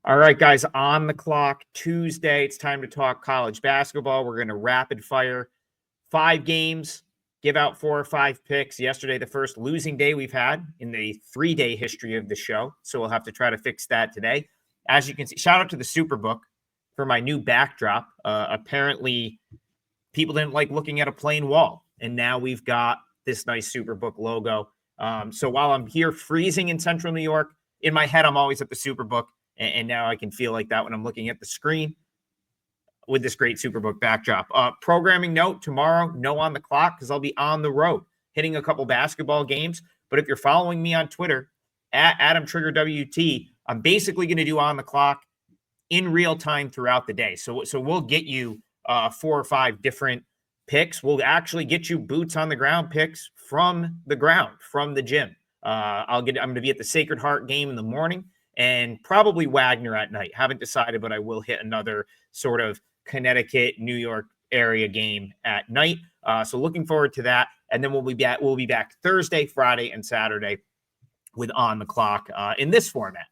All right, guys, on the clock Tuesday. It's time to talk college basketball. We're going to rapid fire 5 games, give out 4 or 5 picks. Yesterday, the first losing day we've had in the 3-day history of the show. So we'll have to try to fix that today. As you can see, shout out to the Superbook for my new backdrop. Apparently, people didn't like looking at a plain wall. And now we've got this nice Superbook logo. So while I'm here freezing in central New York, in my head, I'm always at the Superbook. And now I can feel like that when I'm looking at the screen with this great Superbook backdrop. Programming note, tomorrow, no on the clock because I'll be on the road hitting a couple basketball games. But if you're following me on Twitter, at AdamTriggerWT, I'm basically going to do on the clock in real time throughout the day. So we'll get you 4 or 5 different picks. We'll actually get you boots on the ground picks from the ground, from the gym. I'm going to be at the Sacred Heart game in the morning and probably Wagner at night. Haven't decided, but I will hit another sort of Connecticut, New York area game at night. So looking forward to that. And then we'll be back Thursday, Friday, and Saturday with On the Clock in this format,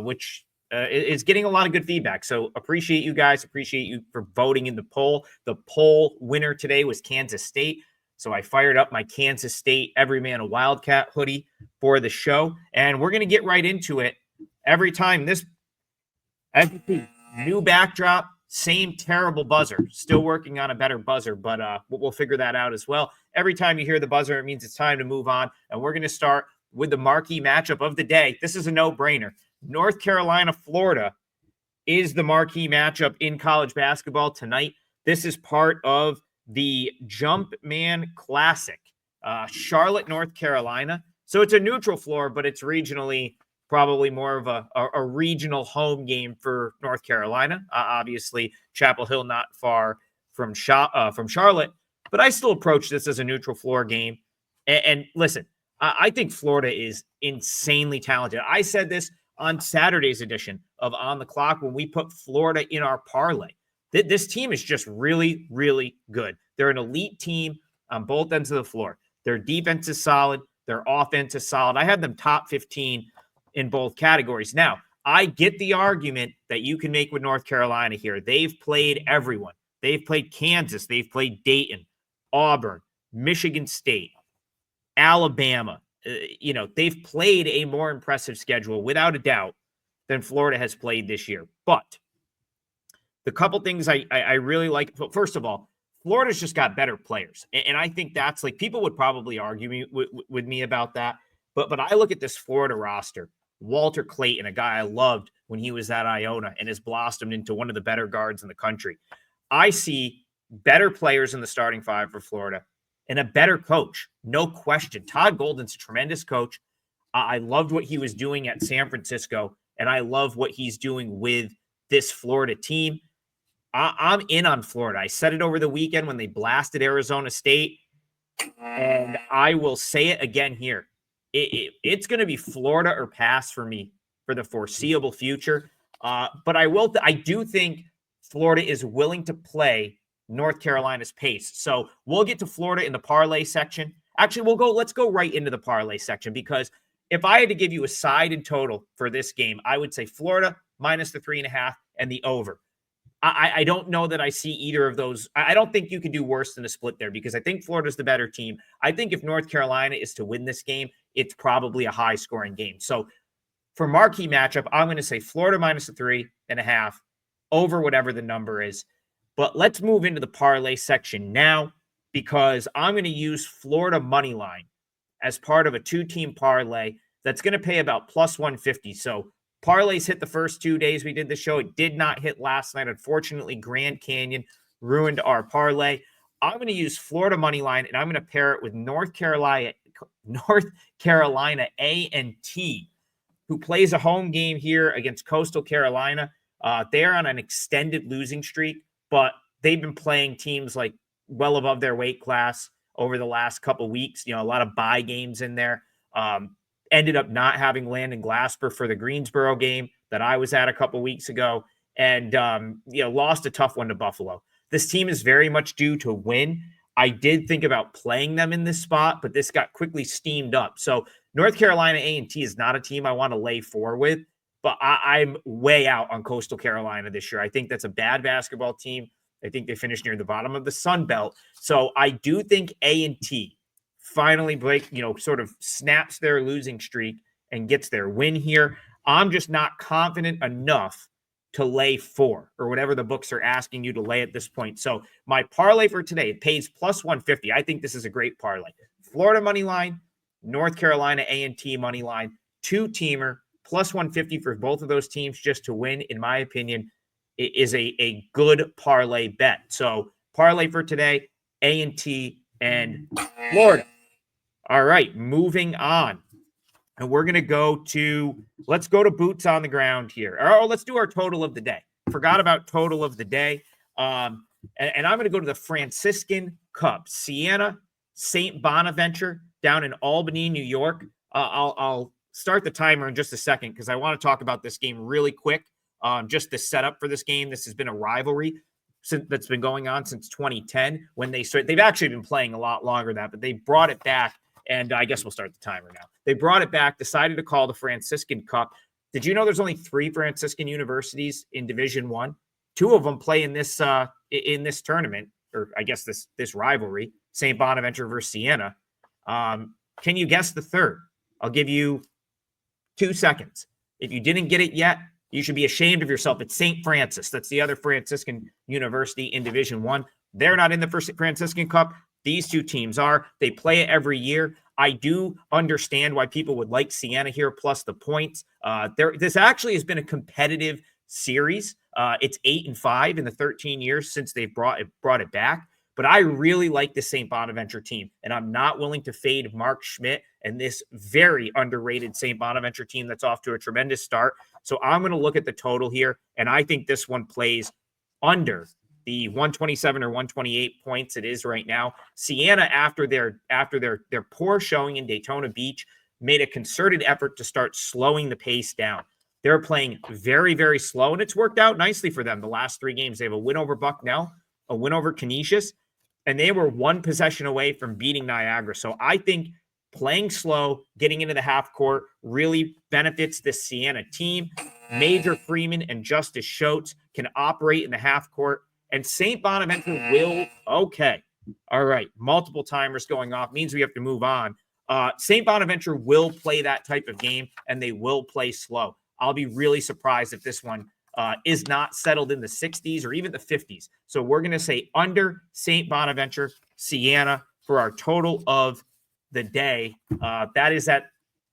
which is getting a lot of good feedback. So appreciate you guys. Appreciate you for voting in the poll. The poll winner today was Kansas State. So I fired up my Kansas State Everyman a Wildcat hoodie for the show. And we're going to get right into it. Every time this, as you see, new backdrop, same terrible buzzer. Still working on a better buzzer, but we'll figure that out as well. Every time you hear the buzzer, it means it's time to move on. And we're going to start with the marquee matchup of the day. This is a no-brainer. North Carolina, Florida is the marquee matchup in college basketball tonight. This is part of the Jumpman Classic, Charlotte, North Carolina. So it's a neutral floor, but it's regionally probably more of a regional home game for North Carolina. Obviously, Chapel Hill not far from Charlotte, but I still approach this as a neutral floor game. And listen, I think Florida is insanely talented. I said this on Saturday's edition of On the Clock when we put Florida in our parlay. This team is just really, really good. They're an elite team on both ends of the floor. Their defense is solid. Their offense is solid. I had them top 15 in both categories. Now, I get the argument that you can make with North Carolina here. They've played everyone. They've played Kansas. They've played Dayton, Auburn, Michigan State, Alabama. They've played a more impressive schedule without a doubt than Florida has played this year. But the couple things I really like, first of all, Florida's just got better players. And I think that's like, people would probably argue with me about that. But I look at this Florida roster. Walter Clayton, a guy I loved when he was at Iona and has blossomed into one of the better guards in the country. I see better players in the starting 5 for Florida and a better coach, no question. Todd Golden's a tremendous coach. I loved what he was doing at San Francisco, and I love what he's doing with this Florida team. I'm in on Florida. I said it over the weekend when they blasted Arizona State, and I will say it again here. It's going to be Florida or pass for me for the foreseeable future. But I do think Florida is willing to play North Carolina's pace. So we'll get to Florida in the parlay section. Actually, let's go right into the parlay section, because if I had to give you a side and total for this game, I would say Florida minus the 3.5 and the over. I don't know that I see either of those. I don't think you can do worse than a split there, because I think Florida's the better team. I think if North Carolina is to win this game, it's probably a high-scoring game. So for marquee matchup, I'm going to say Florida minus the 3.5 over whatever the number is. But let's move into the parlay section now, because I'm going to use Florida money line as part of a 2-team parlay that's going to pay about plus 150. So parlays hit the first 2 days we did the show. It did not hit last night. Unfortunately, Grand Canyon ruined our parlay. I'm going to use Florida money line, and I'm going to pair it with North Carolina A&T, who plays a home game here against Coastal Carolina. They're on an extended losing streak, but they've been playing teams like well above their weight class over the last couple weeks. A lot of bye games in there. Ended up not having Landon Glasper for the Greensboro game that I was at a couple weeks ago, and lost a tough one to Buffalo. This team is very much due to win. I did think about playing them in this spot, but this got quickly steamed up. So North Carolina A&T is not a team I want to lay 4 with. but I'm way out on Coastal Carolina this year. I think that's a bad basketball team. I think they finished near the bottom of the Sun Belt. So I do think A&T finally sort of snaps their losing streak and gets their win here. I'm just not confident enough to lay 4 or whatever the books are asking you to lay at this point. So my parlay for today, it pays plus 150. I think this is a great parlay. Florida money line, North Carolina A&T money line, 2-teamer, plus 150 for both of those teams just to win, in my opinion, is a good parlay bet. So parlay for today, A&T and Florida. All right, moving on. And we're going to let's go to boots on the ground here. Or let's do our total of the day. Forgot about total of the day. And I'm going to go to the Franciscan Cup, Siena, St. Bonaventure down in Albany, New York. I'll start the timer in just a second because I want to talk about this game really quick. Just the setup for this game. This has been a rivalry that's been going on since 2010 when they've actually been playing a lot longer than that, but they brought it back. And I guess we'll start the timer now. They brought it back, decided to call the Franciscan Cup. Did you know there's only 3 Franciscan universities in Division I? 2 of them play in this tournament, or I guess this rivalry, St. Bonaventure versus Siena. Can you guess the third? I'll give you 2 seconds. If you didn't get it yet, you should be ashamed of yourself. It's St. Francis. That's the other Franciscan university in Division I. They're not in the first Franciscan Cup. These 2 teams are. They play it every year. I do understand why people would like Siena here, plus the points. This actually has been a competitive series. It's 8-5 in the 13 years since they've brought it back. But I really like the St. Bonaventure team, and I'm not willing to fade Mark Schmidt and this very underrated St. Bonaventure team that's off to a tremendous start. So I'm going to look at the total here, and I think this one plays under the 127 or 128 points it is right now. Siena, after their poor showing in Daytona Beach, made a concerted effort to start slowing the pace down. They're playing very, very slow, and it's worked out nicely for them the last 3 games. They have a win over Bucknell, a win over Canisius, and they were 1 possession away from beating Niagara. So I think playing slow, getting into the half court really benefits this Siena team. Major Freeman and Justice Schultz can operate in the half court. And St. Bonaventure will, okay. All right. Multiple timers going off means we have to move on. St. Bonaventure will play that type of game, and they will play slow. I'll be really surprised if this one is not settled in the 60s or even the 50s. So we're going to say under St. Bonaventure, Siena for our total of the day. That is at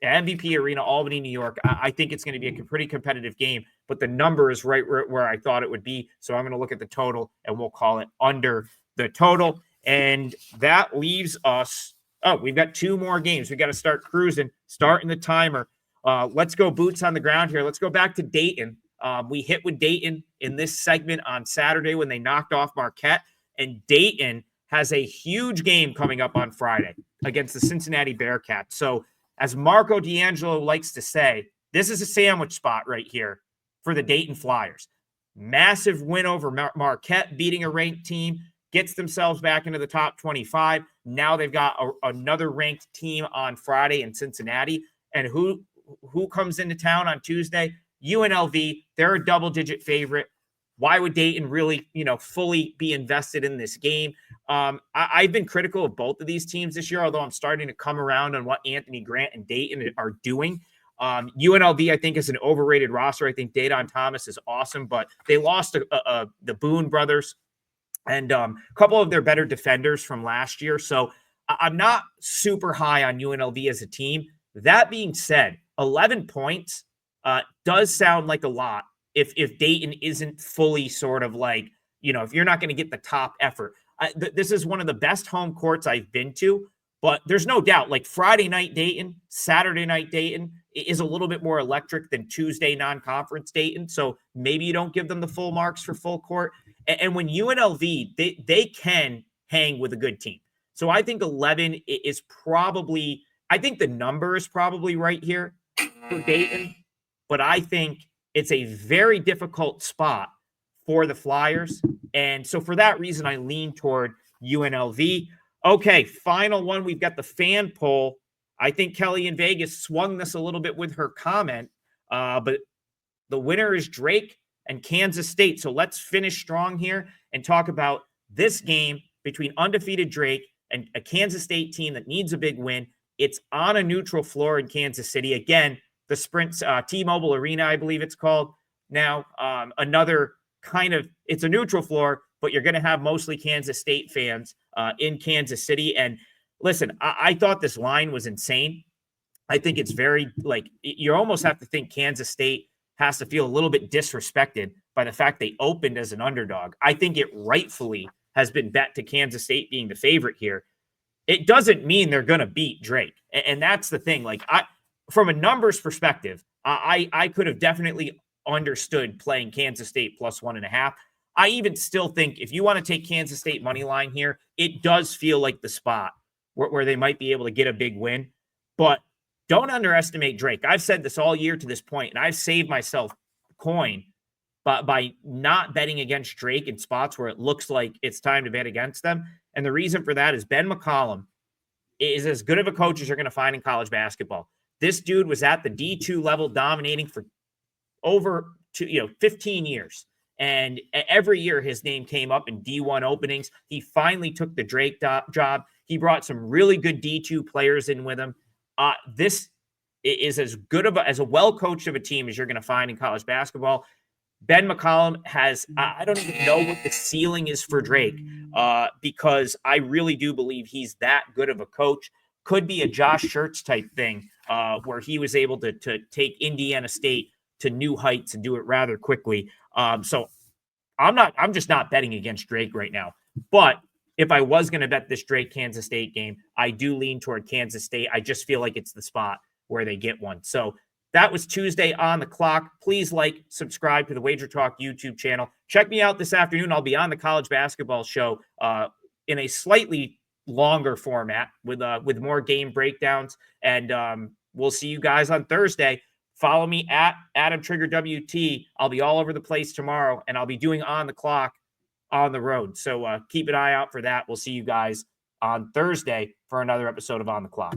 MVP Arena, Albany, New York. I think it's going to be a pretty competitive game, but the number is right where I thought it would be. So I'm going to look at the total, and we'll call it under the total. And that leaves us, we've got 2 more games. We got to start cruising, starting the timer. Let's go boots on the ground here. Let's go back to Dayton. We hit with Dayton in this segment on Saturday when they knocked off Marquette, and Dayton has a huge game coming up on Friday against the Cincinnati Bearcats. So as Marco D'Angelo likes to say, this is a sandwich spot right here for the Dayton Flyers. Massive win over Marquette, beating a ranked team, gets themselves back into the top 25. Now they've got another ranked team on Friday in Cincinnati. And who comes into town on Tuesday? UNLV. They're a double-digit favorite. Why would Dayton really, fully be invested in this game? I've been critical of both of these teams this year, although I'm starting to come around on what Anthony Grant and Dayton are doing. UNLV, I think, is an overrated roster. I think Dayton Thomas is awesome, but they lost the Boone brothers and a couple of their better defenders from last year. So I'm not super high on UNLV as a team. That being said, 11 points does sound like a lot if Dayton isn't fully sort of like, if you're not going to get the top effort. This is one of the best home courts I've been to, but there's no doubt, like Friday night Dayton, Saturday night Dayton is a little bit more electric than Tuesday non-conference Dayton. So maybe you don't give them the full marks for full court. And when UNLV, they can hang with a good team. So I think 11 is probably, I think the number is probably right here for Dayton, but I think it's a very difficult spot for the Flyers. And so for that reason, I lean toward UNLV. Okay, final one. We've got the fan poll. I think Kelly in Vegas swung this a little bit with her comment, but The winner is Drake and Kansas State. So let's finish strong here and talk about this game between undefeated Drake and a Kansas State team that needs a big win. It's on a neutral floor in Kansas City. Again, the Sprint T-Mobile Arena, I believe it's called now. Another kind of, it's a neutral floor, but you're going to have mostly Kansas State fans in Kansas City. And listen, I thought this line was insane. I think it's very, like, you almost have to think Kansas State has to feel a little bit disrespected by the fact they opened as an underdog. I think it rightfully has been bet to Kansas State being the favorite here. It doesn't mean they're going to beat Drake. And that's the thing. Like, from a numbers perspective, I could have definitely understood playing Kansas State +1.5. I even still think if you want to take Kansas State money line here, it does feel like the spot where they might be able to get a big win. But don't underestimate Drake. I've said this all year to this point, and I've saved myself coin by not betting against Drake in spots where it looks like it's time to bet against them. And the reason for that is Ben McCollum is as good of a coach as you're going to find in college basketball. This dude was at the D2 level dominating for over 15 years. And every year his name came up in D1 openings. He finally took the Drake job. He brought some really good D2 players in with him. This is as good of as a well-coached of a team as you're going to find in college basketball. Ben McCollum has, I don't even know what the ceiling is for Drake because I really do believe he's that good of a coach. Could be a Josh Schertz type thing where he was able to take Indiana State to new heights and do it rather quickly. So I'm just not betting against Drake right now. But if I was going to bet this Drake Kansas State game, I do lean toward Kansas State. I just feel like it's the spot where they get one. So that was Tuesday on the clock. Please subscribe to the WagerTalk YouTube channel. Check me out this afternoon. I'll be on the college basketball show in a slightly longer format with more game breakdowns. And we'll see you guys on Thursday. Follow me at Adam Trigger WT. I'll be all over the place tomorrow, and I'll be doing On the Clock on the road. So keep an eye out for that. We'll see you guys on Thursday for another episode of On the Clock.